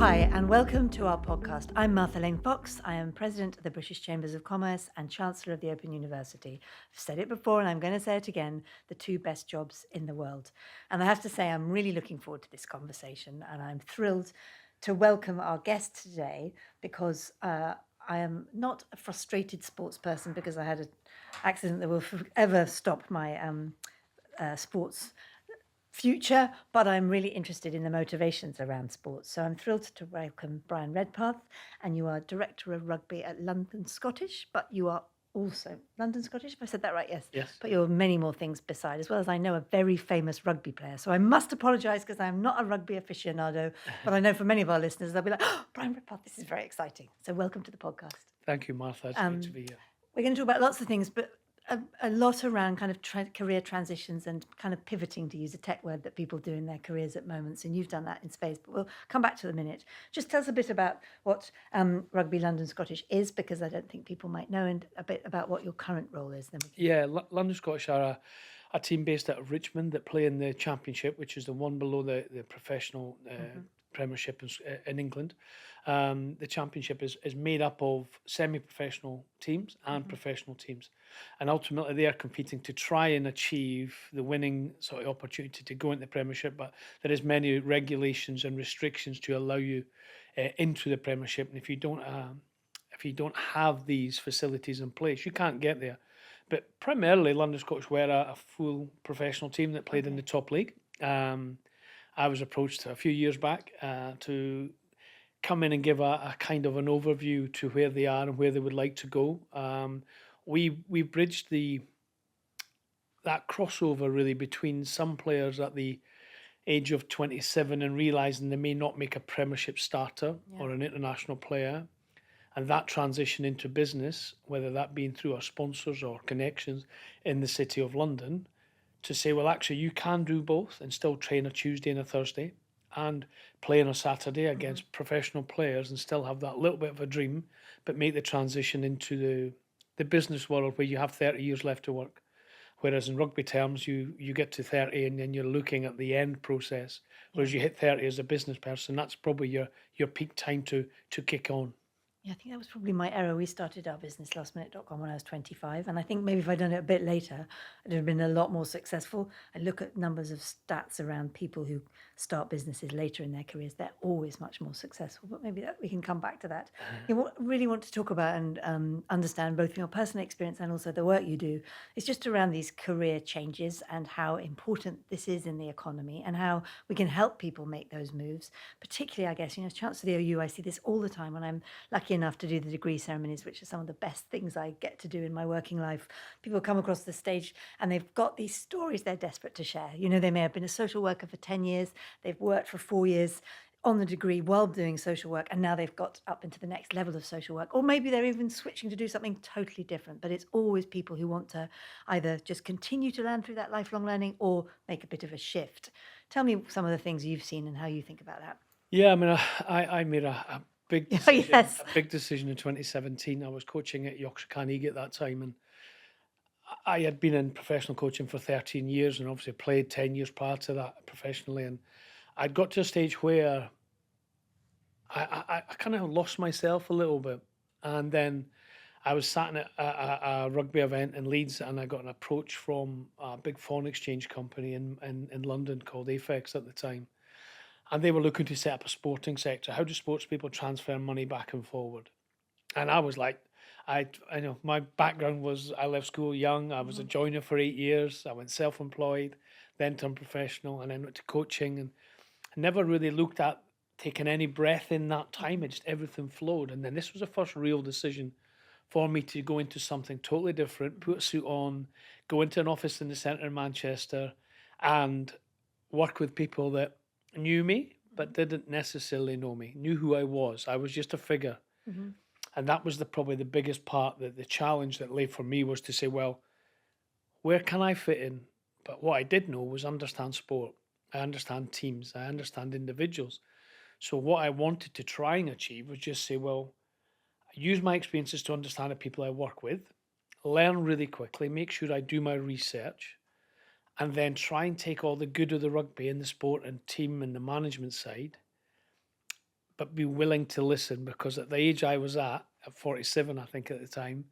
Hi, and welcome to our podcast. I'm Martha Lane Fox. I am President of the British Chambers of Commerce and Chancellor of the Open University. I've said it before and I'm going to say it again, the two best jobs in the world. And I have to say, I'm really looking forward to this conversation and I'm thrilled to welcome our guest today because I am not a frustrated sports person because I had an accident that will forever stop my sports future, but I'm really interested in the motivations around sports. So I'm thrilled to welcome Bryan Redpath, and you are Director of Rugby at London Scottish, but you are also London Scottish, if I said that right, yes. Yes. But you're many more things beside, as well as I know a very famous rugby player. So I must apologise because I'm not a rugby aficionado, but I know for many of our listeners, they'll be like, oh, Bryan Redpath, this is very exciting. So welcome to the podcast. Thank you, Martha. It's great to be here. We're going to talk about lots of things, but a lot around kind of career transitions and kind of pivoting, to use a tech word that people do in their careers at moments. And you've done that in spades, but we'll come back to it in a minute. Just tell us a bit about what Rugby London Scottish is, because I don't think people might know, and a bit about what your current role is. Then we can... Yeah, London Scottish are a team based out of Richmond that play in the Championship, which is the one below the professional Premiership in England. The Championship is made up of semi-professional teams and professional teams. And ultimately they are competing to try and achieve the winning sort of opportunity to go into the Premiership, but there is many regulations and restrictions to allow you into the Premiership. And if you don't have these facilities in place, you can't get there. But primarily, London Scottish were a full professional team that played in the top league. I was approached a few years back to come in and give a kind of an overview to where they are and where they would like to go. We bridged that crossover really between some players at the age of 27 and realising they may not make a Premiership starter or an international player. And that transition into business, whether that being through our sponsors or connections in the City of London, to say, well, actually, you can do both and still train a Tuesday and a Thursday and play on a Saturday against professional players and still have that little bit of a dream, but make the transition into the business world where you have 30 years left to work. Whereas in rugby terms, you get to 30 and then you're looking at the end process. Whereas you hit 30 as a business person, that's probably your peak time to kick on. Yeah, I think that was probably my error. We started our business lastminute.com when I was 25. And I think maybe if I'd done it a bit later, I'd have been a lot more successful. I look at numbers of stats around people who start businesses later in their careers. They're always much more successful. But maybe we can come back to that. What I really want to talk about and understand, both from your personal experience and also the work you do, is just around these career changes and how important this is in the economy and how we can help people make those moves. Particularly, I guess, as Chancellor of the OU, I see this all the time when I'm lucky enough to do the degree ceremonies, which are some of the best things I get to do in my working life. People come across the stage and they've got these stories they're desperate to share. They may have been a social worker for 10 years, they've worked for 4 years on the degree while doing social work, and now they've got up into the next level of social work. Or maybe they're even switching to do something totally different. But it's always people who want to either just continue to learn through that lifelong learning or make a bit of a shift. Tell me some of the things you've seen and how you think about that. Yeah, I mean, I made a big Oh, decision, yes. a big decision in 2017. I was coaching at Yorkshire Carnegie at that time, and I had been in professional coaching for 13 years and obviously played 10 years prior to that professionally. And I'd got to a stage where I kind of lost myself a little bit. And then I was sat at a rugby event in Leeds and I got an approach from a big foreign exchange company in London called Afex at the time. And they were looking to set up a sporting sector. How do sports people transfer money back and forward? And I was like, I know my background was I left school young. I was a joiner for 8 years. I went self-employed, then turned professional, and then went to coaching. And I never really looked at taking any breath in that time. It just everything flowed. And then this was the first real decision for me to go into something totally different, put a suit on, go into an office in the centre of Manchester, and work with people that knew me but didn't necessarily know me, knew who I was. I was just a figure. And that was probably the biggest part, that the challenge that lay for me was to say, well, where can I fit in? But what I did know was understand sport. I understand teams. I understand individuals. So what I wanted to try and achieve was just say, well, use my experiences to understand the people I work with, learn really quickly, make sure I do my research, and then try and take all the good of the rugby and the sport and team and the management side, but be willing to listen, because at the age I was at 47, I think at the time,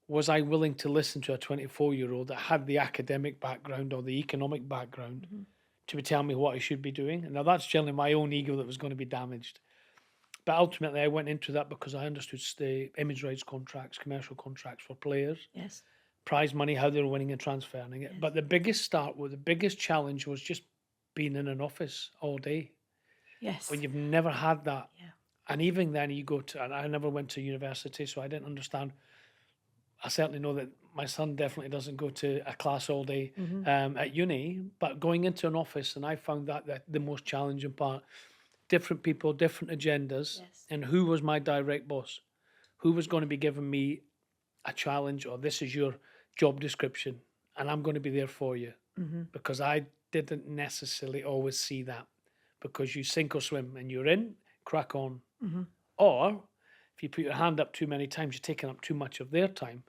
was I willing to listen to a 24-year-old that had the academic background or the economic background Mhm. to be telling me what I should be doing? And now that's generally my own ego that was going to be damaged. But ultimately, I went into that because I understood the image rights contracts, commercial contracts for players, Yes. prize money, how they were winning and transferring it. Yes. But the biggest challenge was just being in an office all day Yes. when you've never had that. Yeah. And even then, and I never went to university, so I didn't understand. I certainly know that my son definitely doesn't go to a class all day Mhm. at uni, but going into an office, and I found that the most challenging part. Different people, different agendas, Yes. and who was my direct boss? Who was going to be giving me a challenge, or this is your job description, and I'm going to be there for you? Mhm. Because I didn't necessarily always see that, because you sink or swim and you're in, crack on. Mhm. Or if you put your hand up too many times, you're taking up too much of their time.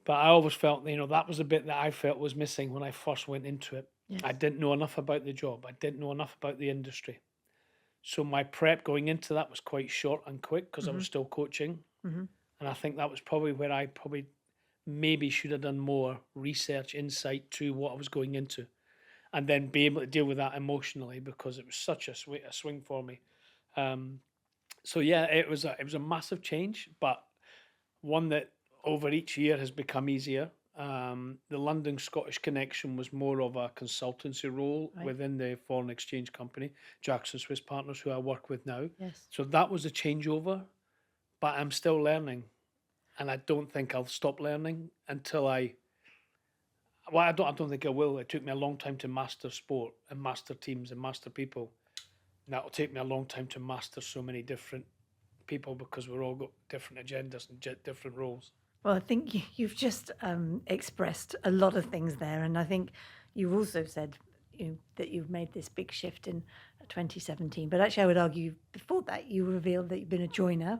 But I always felt, that was a bit that I felt was missing when I first went into it. Yes. I didn't know enough about the job. I didn't know enough about the industry. So my prep going into that was quite short and quick because I was Mhm. still coaching. Mhm. And I think that was probably where I probably maybe should have done more research, insight to what I was going into, and then be able to deal with that emotionally, because it was such a swing for me. Um, so yeah, it was a massive change, but one that over each year has become easier. The London Scottish connection was more of a consultancy role Right. within the foreign exchange company, Jackson Swiss Partners, who I work with now. Yes. So that was a changeover, but I'm still learning, and I don't think I'll stop learning until I don't think I will. It took me a long time to master sport and master teams and master people. And that'll take me a long time to master so many different people, because we're all got different agendas and different roles. Well, I think you've just expressed a lot of things there, and I think you've also said that you've made this big shift in 2017. But actually, I would argue before that you revealed that you've been a joiner,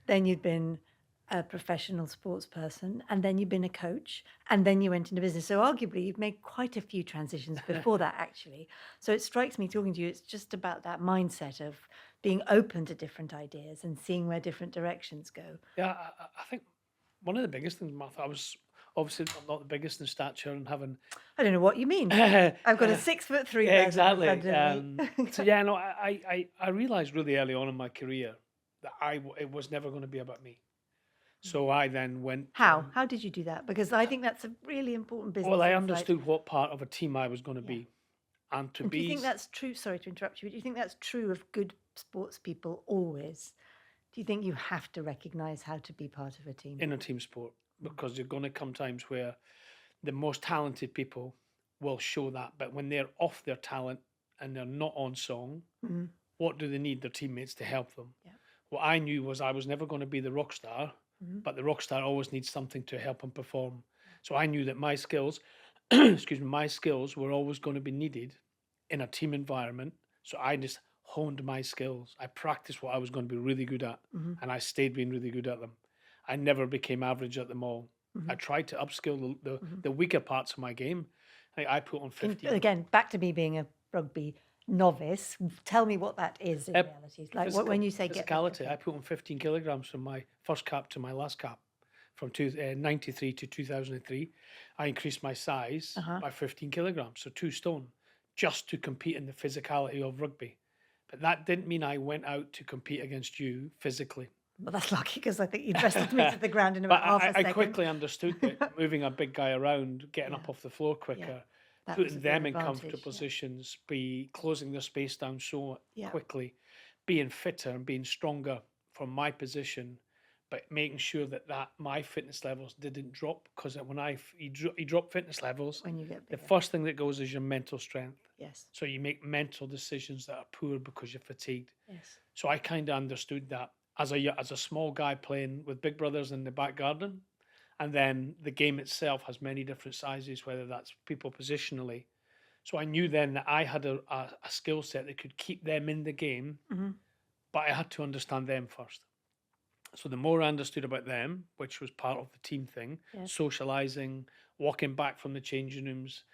then you'd been a professional sports person, and then you've been a coach, and then you went into business. So arguably, you've made quite a few transitions before that, actually. So it strikes me talking to you, it's just about that mindset of being open to different ideas and seeing where different directions go. Yeah, I think one of the biggest things, Martha, I was obviously not the biggest in stature and having. I don't know what you mean. I've got a 6'3" person in Exactly. front of me. So yeah, no, I realized really early on in my career that it was never going to be about me. So I then went. How? How did you do that? Because I think that's a really important business Well, I insight. understood what part of a team I was going to Yeah. be, and to And do you be. think that's true? Sorry to interrupt you, but do you think that's true of good sports people always? Do you think you have to recognize how to be part of a team? In a team sport, because there're going to come times where the most talented people will show that, but when they're off their talent and they're not on song, Mhm. what do they need? Their teammates to help them. Yeah. What I knew was I was never going to be the rock star, Mhm. but the rock star always needs something to help him perform. So I knew that my skills, excuse me, my skills were always going to be needed in a team environment. So I just honed my skills. I practiced what I was going to be really good at, Mhm. and I stayed being really good at them. I never became average at them all. I Mhm. tried to upskill the Mhm. the weaker parts of my game. I put on 15. Again, back to me being a rugby novice. Tell me what that is in reality. Like when you say get physicality, okay. I put on 15 kilograms from my first cap to my last cap, from 93 to 2003. I increased my size Uh-huh. by 15 kilograms, so 2 stone, just to compete in the physicality of rugby. But that didn't mean I went out to compete against you physically. Well, that's lucky because I think you wrestled me to the ground in But about half a I second. quickly understood that moving a big guy around, getting Yeah. up off the floor quicker, That was putting a them real in comfortable advantage. Yeah. positions, be closing their space down so Yeah. quickly, being fitter and being stronger from my position, but making sure that my fitness levels didn't drop, because when you drop fitness levels, When you get the bigger. first thing that goes is your mental strength. Yes. So you make mental decisions that are poor because you're fatigued. Yes. So I kind of understood that as a small guy playing with big brothers in the back garden, and then the game itself has many different sizes, whether that's people positionally. So I knew then that I had a skill set that could keep them in the game, Mhm. but I had to understand them first. So the more I understood about them, which was part of the team thing, Yes. socializing, walking back from the changing rooms,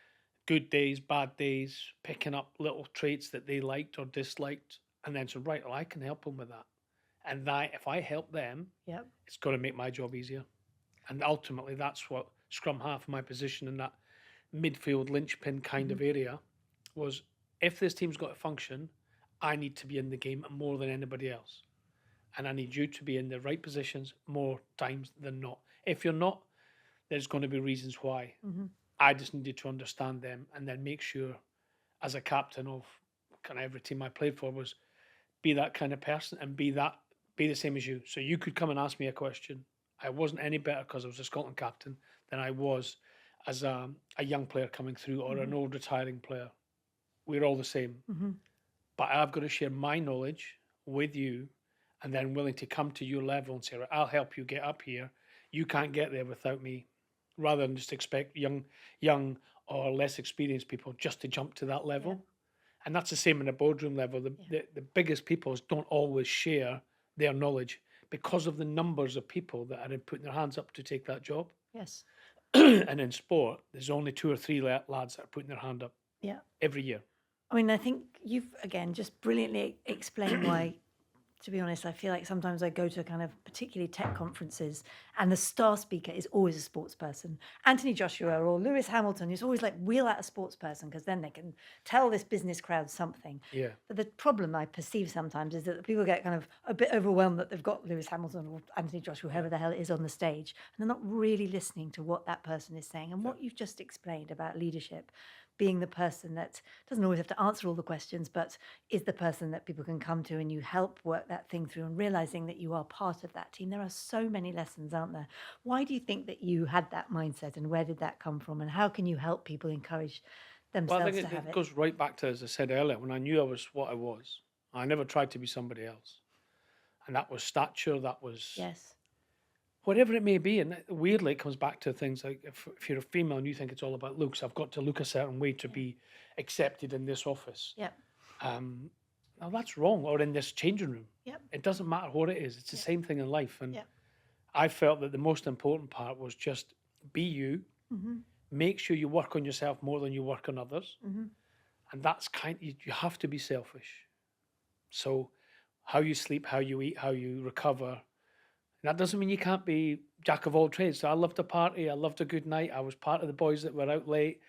good days, bad days, picking up little traits that they liked or disliked, and then said, right, well, I can help them with that. And that if I help them, Yep. it's going to make my job easier. And ultimately, that's what scrum half, my position in that midfield linchpin kind of area was. If this team's got to function, I need to be in the game more than anybody else. And I need you to be in the right positions more times than not. If you're not, there's going to be reasons why. I just needed to understand them and then make sure, as a captain of kind of every team I played for, was be that kind of person and be the same as you. So you could come and ask me a question. I wasn't any better because I was a Scotland captain than I was as a young player coming through or an old retiring player. We're all the same. But I've got to share my knowledge with you and then willing to come to your level and say, right, I'll help you get up here. You can't get there without me, rather than just expect young or less experienced people just to jump to that level. And that's the same in a boardroom level. The biggest people don't always share their knowledge because of the numbers of people that are putting their hands up to take that job. Yes. And in sport, there's only 2 or 3 lads that are putting their hand up Yeah. every year. I mean, I think you've, again, just brilliantly explained why, to be honest, I feel like sometimes I go to kind of particularly tech conferences and the star speaker is always a sports person. Anthony Joshua or Lewis Hamilton is always like, wheel out a sports person because then they can tell this business crowd something. Yeah. But the problem I perceive sometimes is that people get kind of a bit overwhelmed that they've got Lewis Hamilton or Anthony Joshua, whoever the hell it is on the stage, and they're not really listening to what that person is saying. And what you've just explained about leadership, being the person that doesn't always have to answer all the questions, but is the person that people can come to and you help work that thing through, and realizing that you are part of that team. There are so many lessons, aren't there? Why do you think that you had that mindset, and where did that come from? And how can you help people encourage Well, themselves I think to have it it? goes right back to, as I said earlier, when I knew I was what I was. I never tried to be somebody else. And that was stature, that was Yes. whatever it may be. And weirdly, it comes back to things like if you're a female and you think it's all about looks, I've got to look a certain way to be accepted in this office. Yep. Now that's wrong. Or in this changing room. Yep. It doesn't matter what it is. It's the same thing in life. And Yep. I felt that the most important part was just be you. Make sure you work on yourself more than you work on others. And that's you have to be selfish. So how you sleep, how you eat, how you recover. And that doesn't mean you can't be jack of all trades. So I loved a party. I loved a good night. I was part of the boys that were out late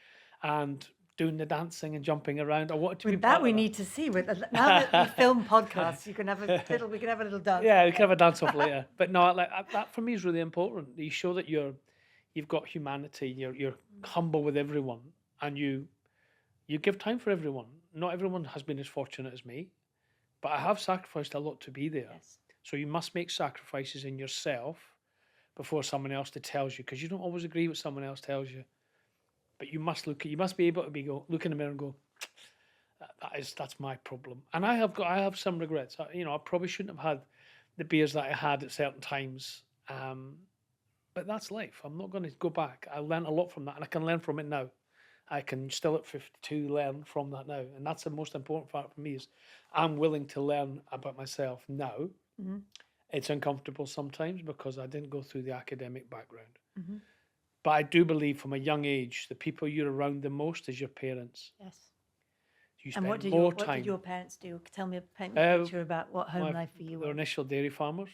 and doing the dancing and jumping around. I wanted to be With part that, we of that. need to see. Now that we film podcasts, you can have a little. We can have a little dance. Yeah, we can have a dance off later. But no, that for me is really important. You show that you've got humanity. You're humble with everyone, and you give time for everyone. Not everyone has been as fortunate as me, but I have sacrificed a lot to be there. Yes. So you must make sacrifices in yourself before someone else tells you, because you don't always agree with someone else tells you. But you must be able to look in the mirror and go, that's my problem. And I have some regrets. I probably shouldn't have had the beers that I had at certain times. But that's life. I'm not going to go back. I learned a lot from that, and I can learn from it now. I can still at 52 learn from that now. And that's the most important part for me is I'm willing to learn about myself now. It's uncomfortable sometimes because I didn't go through the academic background. But I do believe from a young age, the people you're around the most is your parents. Yes. You And spend what did time. your parents do? Tell me a picture about what home life for you They were was. initial dairy farmers.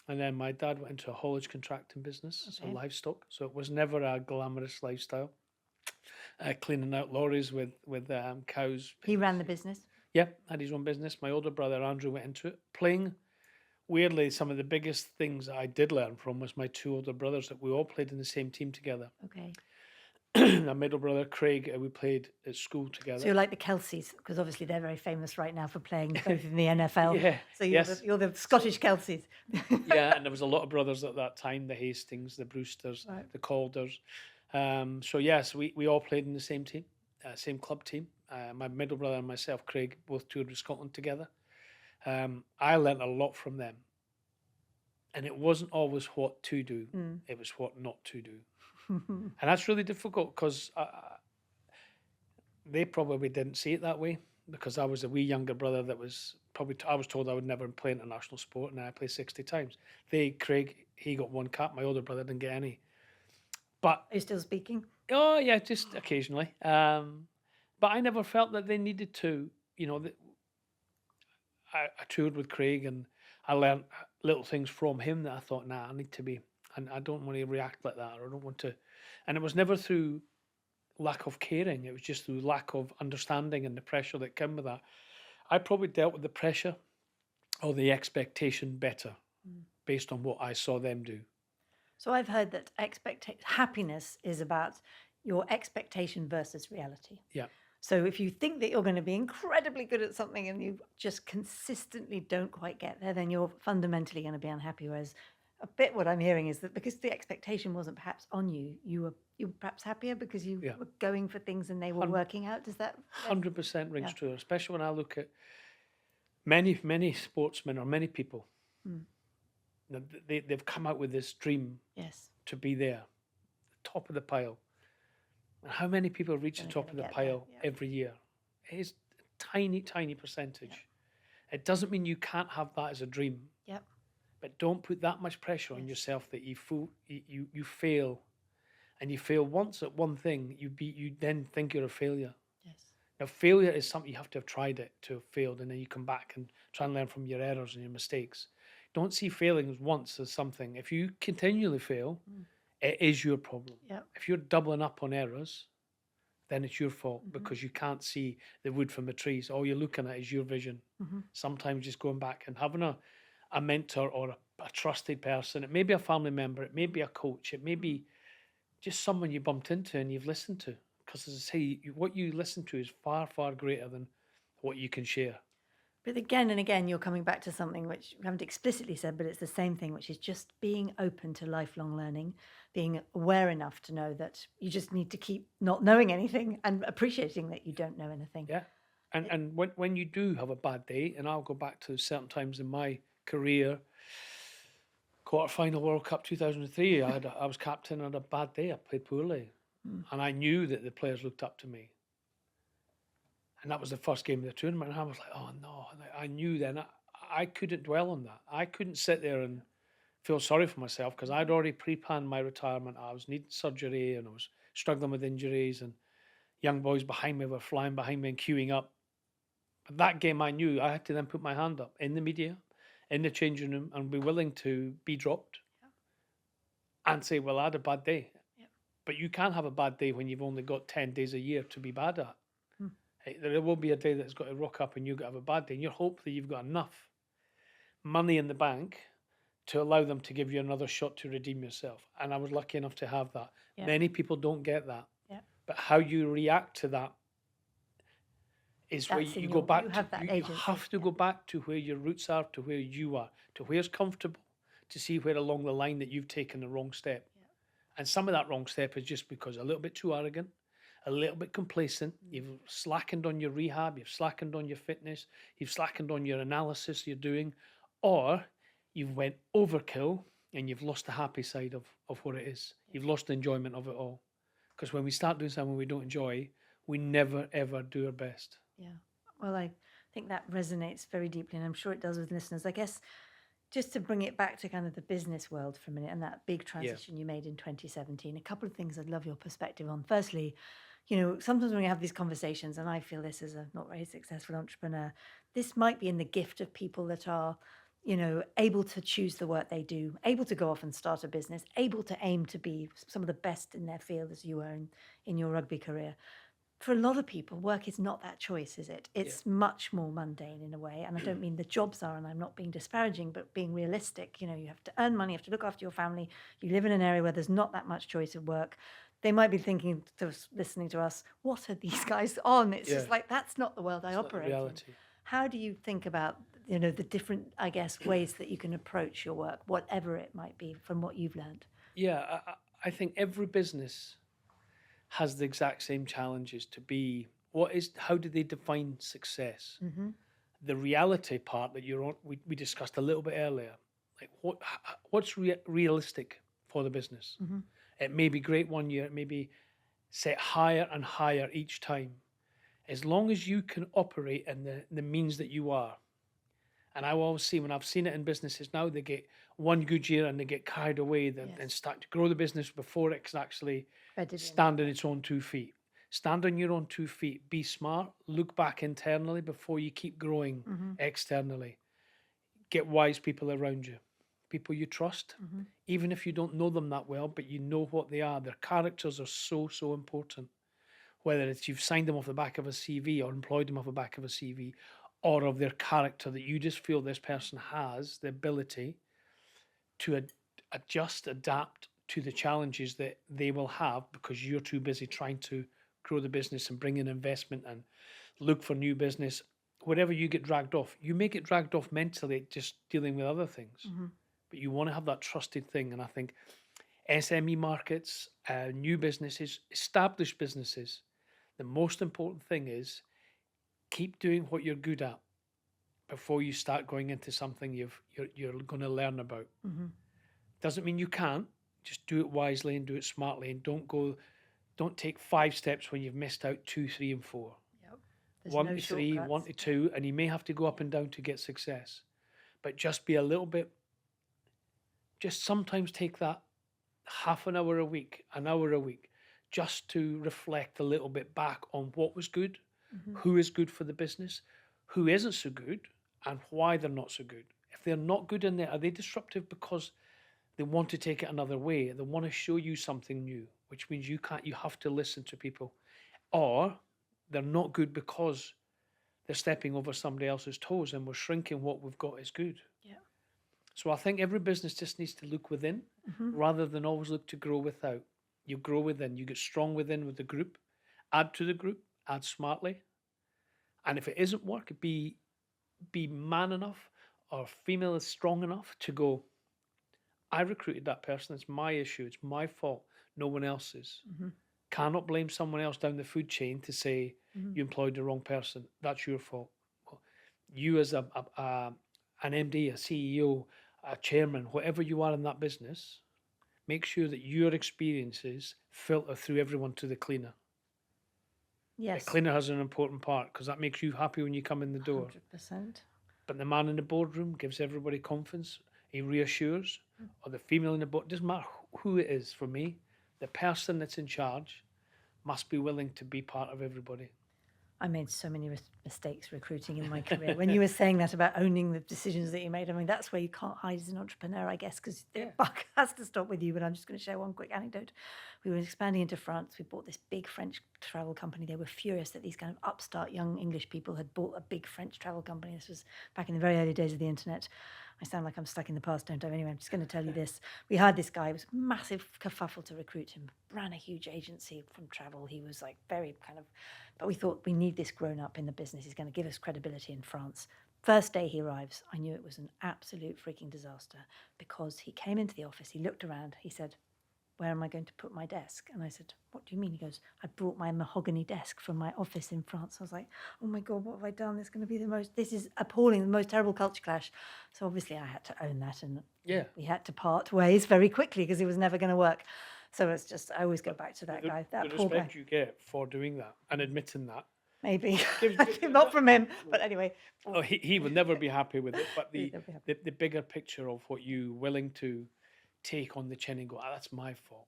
And then my dad went into a haulage contracting business, so Okay. livestock. So it was never a glamorous lifestyle. Cleaning out lorries with cows. He ran the business. Yeah, had his own business. My older brother Andrew went into it. Playing, weirdly, some of the biggest things that I did learn from was my 2 older brothers that we all played in the same team together. Okay. My middle brother Craig, we played at school together. So you're like the Kelseys, because obviously they're very famous right now for playing both in the NFL. Yeah, So yes. you're the Scottish Kelseys. Yeah, and there was a lot of brothers at that time, the Hastings, the Brewsters, Right. the Calders. So yes, we all played in the same team, same club team. My middle brother and myself, Craig, both toured with Scotland together. I learnt a lot from them. And it wasn't always what to do, it was what not to do. And that's really difficult because they probably didn't see it that way, because I was a wee younger brother that was probably, I was told I would never play international sport, and I played 60 times. Craig, he got 1 cap, my older brother didn't get any. But Are you still speaking? oh yeah, just occasionally. But I never felt that they needed to, I toured with Craig, and I learned little things from him that I thought, nah, I need to be, and I don't want to react like that, or I don't want to. And it was never through lack of caring; it was just through lack of understanding and the pressure that came with that. I probably dealt with the pressure or the expectation better based on what I saw them do. So I've heard that happiness is about your expectation versus reality. Yeah, So if you think that you're going to be incredibly good at something and you just consistently don't quite get there, then you're fundamentally going to be unhappy. Whereas a bit what I'm hearing is that because the expectation wasn't perhaps on you, you were perhaps happier because you yeah, were going for things and they were working out. Does that? 100% rings Yeah. true. Especially when I look at many sportsmen or many people, they've come out with this dream Yes. to be there, top of the pile. And how many people reach the Gonna top of the get there, pile yeah. every year? It is a tiny, tiny percentage. It doesn't mean you can't have that as a dream, Yep. but don't put that much pressure on Yes. yourself that you fail, and you fail once at one thing, you then think you're a failure. Yes. Now, failure is something you have to have tried it to have failed, and then you come back and try and learn from your errors and your mistakes. Don't see failing once as something. If you continually fail, it is your problem. Yep. If you're doubling up on errors, then it's your fault because you can't see the wood from the trees. All you're looking at is your vision. Sometimes just going back and having a mentor or a trusted person. It may be a family member, it may be a coach, it may be just someone you bumped into and you've listened to. Because as I say, what you listen to is far, far greater than what you can share. But again and again, you're coming back to something which you haven't explicitly said, but it's the same thing, which is just being open to lifelong learning, being aware enough to know that you just need to keep not knowing anything and appreciating that you don't know anything. Yeah. And when you do have a bad day, and I'll go back to certain times in my career, quarterfinal World Cup 2003, I was captain, and had a bad day. I played poorly. And I knew that the players looked up to me. And that was the first game of the tournament. And I was like, oh no. And I knew then I couldn't dwell on that. I couldn't sit there and feel sorry for myself because I'd already pre-planned my retirement. I was needing surgery and I was struggling with injuries, and young boys behind me were flying behind me and queuing up. But that game, I knew I had to then put my hand up in the media, in the changing room, and be willing to be dropped and say, well, I had a bad day. But you can't have a bad day when you've only got 10 days a year to be bad at. There will be a day that's got to rock up and you've got to have a bad day. And you hope that you've got enough money in the bank to allow them to give you another shot to redeem yourself. And I was lucky enough to have that. Yeah. Many people don't get that. Yeah. But how you react to that is where That's you in go your- back you to. have that You agency, have to yeah. go back to where your roots are, to where you are, to where's comfortable, to see where along the line that you've taken the wrong step. And some of that wrong step is just because a little bit too arrogant, a little bit complacent. You've slackened on your rehab, you've slackened on your fitness, you've slackened on your analysis you're doing, or you've went overkill and you've lost the happy side of what it is. You've lost the enjoyment of it all. Because when we start doing something we don't enjoy, we never, ever do our best. Yeah. Well, I think that resonates very deeply, and I'm sure it does with listeners. I guess just to bring it back to kind of the business world for a minute and that big transition you made in 2017, a couple of things I'd love your perspective on. Firstly, sometimes when we have these conversations, and I feel this as a not very successful entrepreneur, this might be in the gift of people that are, able to choose the work they do, able to go off and start a business, able to aim to be some of the best in their field as you were in your rugby career. For a lot of people, work is not that choice, is it? It's much more mundane in a way. And I don't mean the jobs are, and I'm not being disparaging, but being realistic. You have to earn money, you have to look after your family. You live in an area where there's not that much choice of work. They might be thinking, listening to us, what are these guys on? It's just like, that's not the world I operate in. Reality. How do you think about, the different, I guess, ways that you can approach your work, whatever it might be, from what you've learned? Yeah, I think every business has the exact same challenges to be how do they define success? The reality part that you're on, we discussed a little bit earlier, like what's realistic for the business. It may be great one year, it may be set higher and higher each time, as long as you can operate in the means that you are. And I always see, when I've seen it in businesses now, they get one good year and they get carried away and start to grow the business before it can actually stand on its own 2 feet. stand on your own 2 feet, be smart, look back internally before you keep growing Mm-hmm. externally. Get wise people around you, people you trust, Mm-hmm. even if you don't know them that well, but you know what they are. Their characters are so important. Whether it's you've signed them off the back of a CV or employed them off the back of a CV, or of their character that you just feel this person has the ability to adjust, adapt to the challenges that they will have because you're too busy trying to grow the business and bring in investment and look for new business. Wherever you get dragged off, you may get dragged off mentally just dealing with other things, Mm-hmm. but you want to have that trusted thing. And I think SME markets, new businesses, established businesses, the most important thing is keep doing what you're good at before you start going into something you're going to learn about. Mm-hmm. Doesn't mean you can't. Just do it wisely and do it smartly, and don't take 5 steps when you've missed out 2, 3, and 4. Yep. There's 1 no to 3, 1 shortcuts. to 2, and you may have to go up and down to get success. But just be a little bit. Just sometimes take that half an hour a week, an hour a week, just to reflect a little bit back on what was good, Mm-hmm. who is good for the business, who isn't so good, and why they're not so good. If they're not good in there, are they disruptive because they want to take it another way? They want to show you something new, which means you have to listen to people. Or they're not good because they're stepping over somebody else's toes and we're shrinking what we've got is good. Yeah. So I think every business just needs to look within Mm-hmm. rather than always look to grow without. You grow within, you get strong within with the group, add to the group, add smartly. And if it isn't work, be man enough or female is strong enough to go, I recruited that person, it's my issue, it's my fault, no one else's. Mm-hmm. Cannot blame someone else down the food chain to say Mm-hmm. you employed the wrong person. That's your fault. Well, you as an MD, a CEO, a chairman, whatever you are in that business, make sure that your experiences filter through everyone to the cleaner. The Yes. cleaner has an important part because that makes you happy when you come in the door. 100%. But the man in the boardroom gives everybody confidence. He reassures. Or the female in the board, doesn't matter who it is for me, the person that's in charge must be willing to be part of everybody. I made so many mistakes recruiting in my career. When you were saying that about owning the decisions that you made, I mean, that's where you can't hide as an entrepreneur, I guess, because the buck has to stop with you. But I'm just going to share one quick anecdote. We were expanding into France. We bought this big French travel company. They were furious that these kind of upstart young English people had bought a big French travel company. This was back in the very early days of the internet. I sound like I'm stuck in the past, don't I? Anyway, I'm just going to tell you this. We hired this guy. It was a massive kerfuffle to recruit him. Ran a huge agency from travel. He was like very kind of, but we thought we need this grown up in the business. He's going to give us credibility in France. First day he arrives, I knew it was an absolute freaking disaster because he came into the office. He looked around. He said, where am I going to put my desk? And I said, what do you mean? He goes, I brought my mahogany desk from my office in France. I was like, oh my God, what have I done? This is appalling, the most terrible culture clash. So obviously I had to own that and we had to part ways very quickly because it was never going to work. So it's just, I always go back to that guy, that the poor guy. respect you get for doing that and admitting that. Maybe, not from him, but anyway. Oh, he will never be happy with it, but He'd never be happy. the bigger picture of what you willing to take on the chin and go, that's my fault.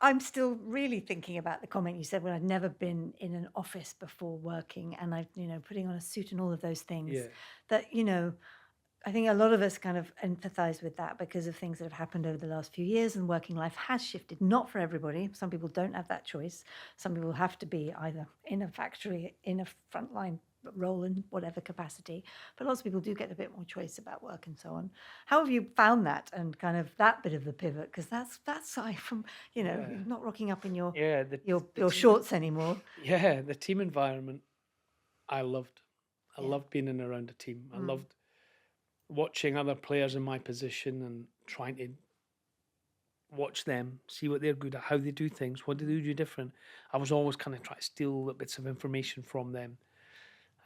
I'm still really thinking about the comment you said when I'd never been in an office before working and I, putting on a suit and all of those things. Yeah. That, I think a lot of us kind of empathize with that because of things that have happened over the last few years and working life has shifted. Not for everybody. Some people don't have that choice. Some people have to be either in a factory, in a frontline role in whatever capacity. But lots of people do get a bit more choice about work and so on. How have you found that and kind of that bit of the pivot? Because that's aside from, you're not rocking up in your shorts anymore. Yeah, the team environment I loved. I loved being in around a team. I loved watching other players in my position and trying to watch them, see what they're good at, how they do things, what do they do different. I was always kind of trying to steal little bits of information from them.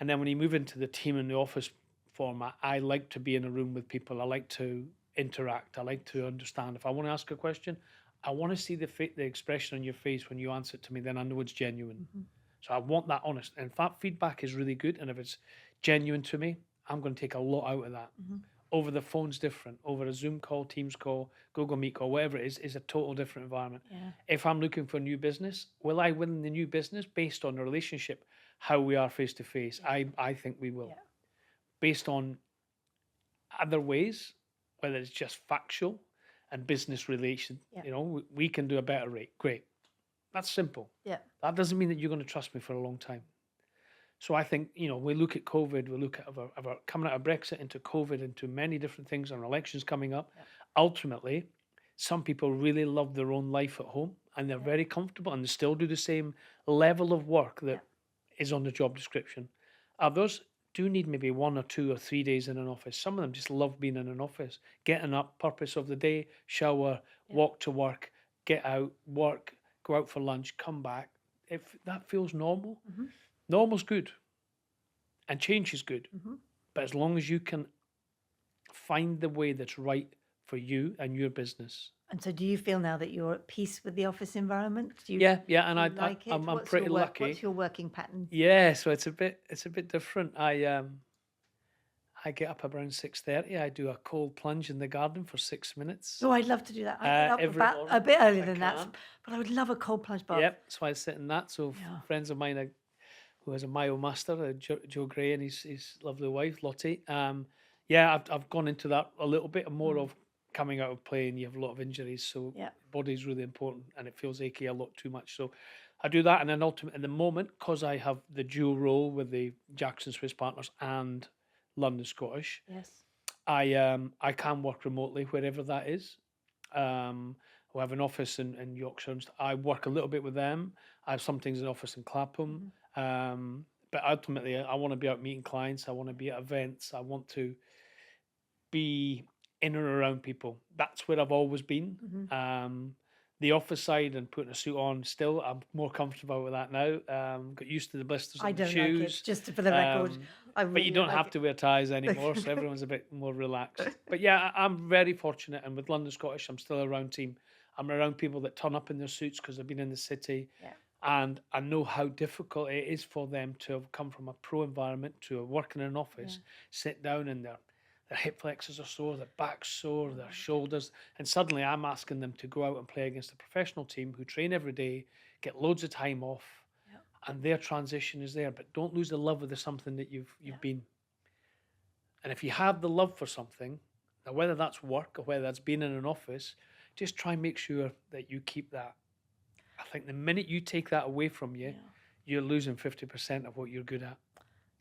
And then when you move into the team in the office format, I like to be in a room with people. I like to interact. I like to understand. If I want to ask a question, I want to see the expression on your face when you answer it to me, then I know it's genuine. Mm-hmm. So I want that honest. And if that feedback is really good, and if it's genuine to me, I'm going to take a lot out of that. Mm-hmm. Over the phone's different. Over a Zoom call, Teams call, Google Meet call, whatever it is a total different environment. Yeah. If I'm looking for new business, will I win the new business based on the relationship, how we are face to face? I think we will. Yeah. Based on other ways, whether it's just factual and business relation, Yeah. you know, we can do a better rate. Great. That's simple. Yeah. That doesn't mean that you're going to trust me for a long time. So I think, you know, we look at COVID, we look at our coming out of Brexit into COVID, into many different things, and elections coming up. Yeah. Ultimately, some people really love their own life at home and they're very comfortable and they still do the same level of work that is on the job description. Others do need maybe 1 or 2 or 3 days in an office. Some of them just love being in an office, getting up, purpose of the day, shower, walk to work, get out, work, go out for lunch, come back. If that feels normal, normal's good and change is good. But as long as you can find the way that's right for you and your business. And so do you feel now that you're at peace with the office environment? Do you, Yeah, do and you like it? I'm What's pretty your work, lucky. What's your working pattern? Yeah, so it's a bit different. I get up around 6:30. I do a cold plunge in the garden for 6 minutes. Oh, I'd love to do that. I get up every about morning a bit earlier if I than that, can. but I would love a cold plunge bath. Yep, so I sit in that. So Yeah. friends of mine who has a Mayo master, Joe Gray, and his lovely wife Lottie. Yeah, I've gone into that a little bit more of coming out of play, and you have a lot of injuries, so Yeah. body's really important, and it feels achy a lot too much. So I do that, and then ultimately, in the moment, because I have the dual role with the Jackson Swiss Partners and London Scottish, Yes. I can work remotely wherever that is. We have an office in Yorkshire. I work a little bit with them. I have sometimes an office in Clapham. But ultimately, I want to be out meeting clients. I want to be at events. I want to be in and around people. That's where I've always been. The office side and putting a suit on, still, I'm more comfortable with that now. Got used to the blisters I on the don't like it, shoes. just for the record. I But really you don't like have it. to wear ties anymore, so everyone's a bit more relaxed. But yeah, I'm very fortunate, and with London Scottish, I'm still around team. I'm around people that turn up in their suits because they've been in the city, Yeah. and I know how difficult it is for them to have come from a pro environment to work in an office, sit down, and their hip flexors are sore, their back's sore, their shoulders, and suddenly I'm asking them to go out and play against a professional team who train every day, get loads of time off, and their transition is there. But don't lose the love of the something that you've been. And if you have the love for something, now whether that's work or whether that's being in an office, just try and make sure that you keep that. I think the minute you take that away from you, you're losing 50% of what you're good at.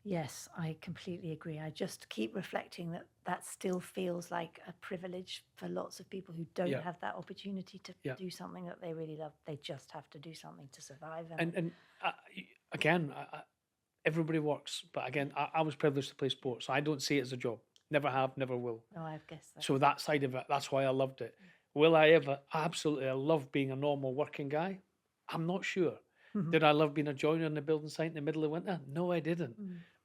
Yes, I completely agree. I just keep reflecting that that still feels like a privilege for lots of people who don't have that opportunity to do something that they really love. They just have to do something to survive. And again, everybody works, but again, I was privileged to play sports, so I don't see it as a job. Never have, never will. No, I guess that. So that side of it, that's why I loved it. Will I ever? Absolutely, I love being a normal working guy. I'm not sure. Did I love being a joiner on the building site in the middle of winter? No, I didn't.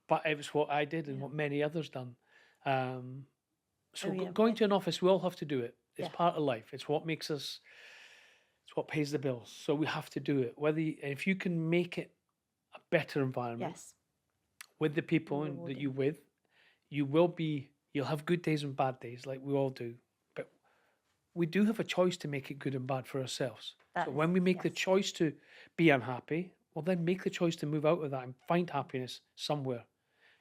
But it was what I did and what many others done. So going to an office, we all have to do it. It's part of life. It's what makes us. It's what pays the bills. So we have to do it. If you can make it a better environment with the people that you're with, you'll have good days and bad days, like we all do. But we do have a choice to make it good and bad for ourselves. So when we make the choice to be unhappy, well, then make the choice to move out of that and find happiness somewhere.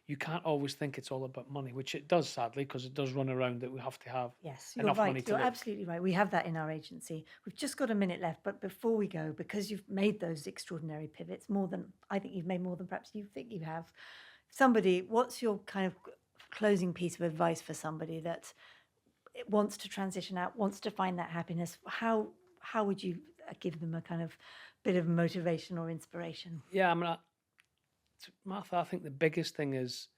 You can't always think it's all about money, which it does, sadly, because it does run around that we have to have enough money to You're live. absolutely right. We have that in our agency. We've just got a minute left, but before we go, because you've made those extraordinary pivots, I think you've made more than perhaps you think you have. What's your kind of closing piece of advice for somebody that wants to transition out, wants to find that happiness? How would you give them a kind of bit of motivation or inspiration? Yeah, I mean, Martha, I think the biggest thing is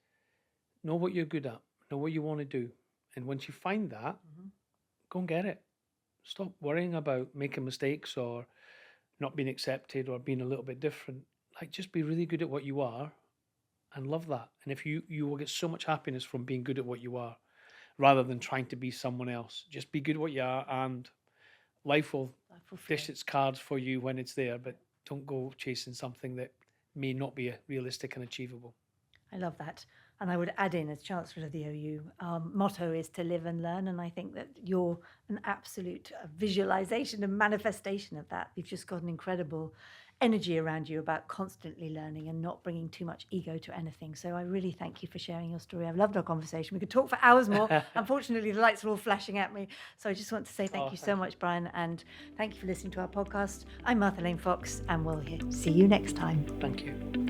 know what you're good at, know what you want to do. And once you find that, go and get it. Stop worrying about making mistakes or not being accepted or being a little bit different. Like, just be really good at what you are and love that. And if you will get so much happiness from being good at what you are rather than trying to be someone else. Just be good at what you are, and life will dish its cards for you when it's there, but don't go chasing something that may not be realistic and achievable. I love that. And I would add in, as Chancellor of the OU, our motto is to live and learn. And I think that you're an absolute visualization and manifestation of that. You've just got an incredible energy around you about constantly learning and not bringing too much ego to anything. So I really thank you for sharing your story. I've loved our conversation. We could talk for hours more. Unfortunately, the lights are all flashing at me. So I just want to say thank you so much, Bryan. And thank you for listening to our podcast. I'm Martha Lane Fox, and we'll see you next time. Thank you.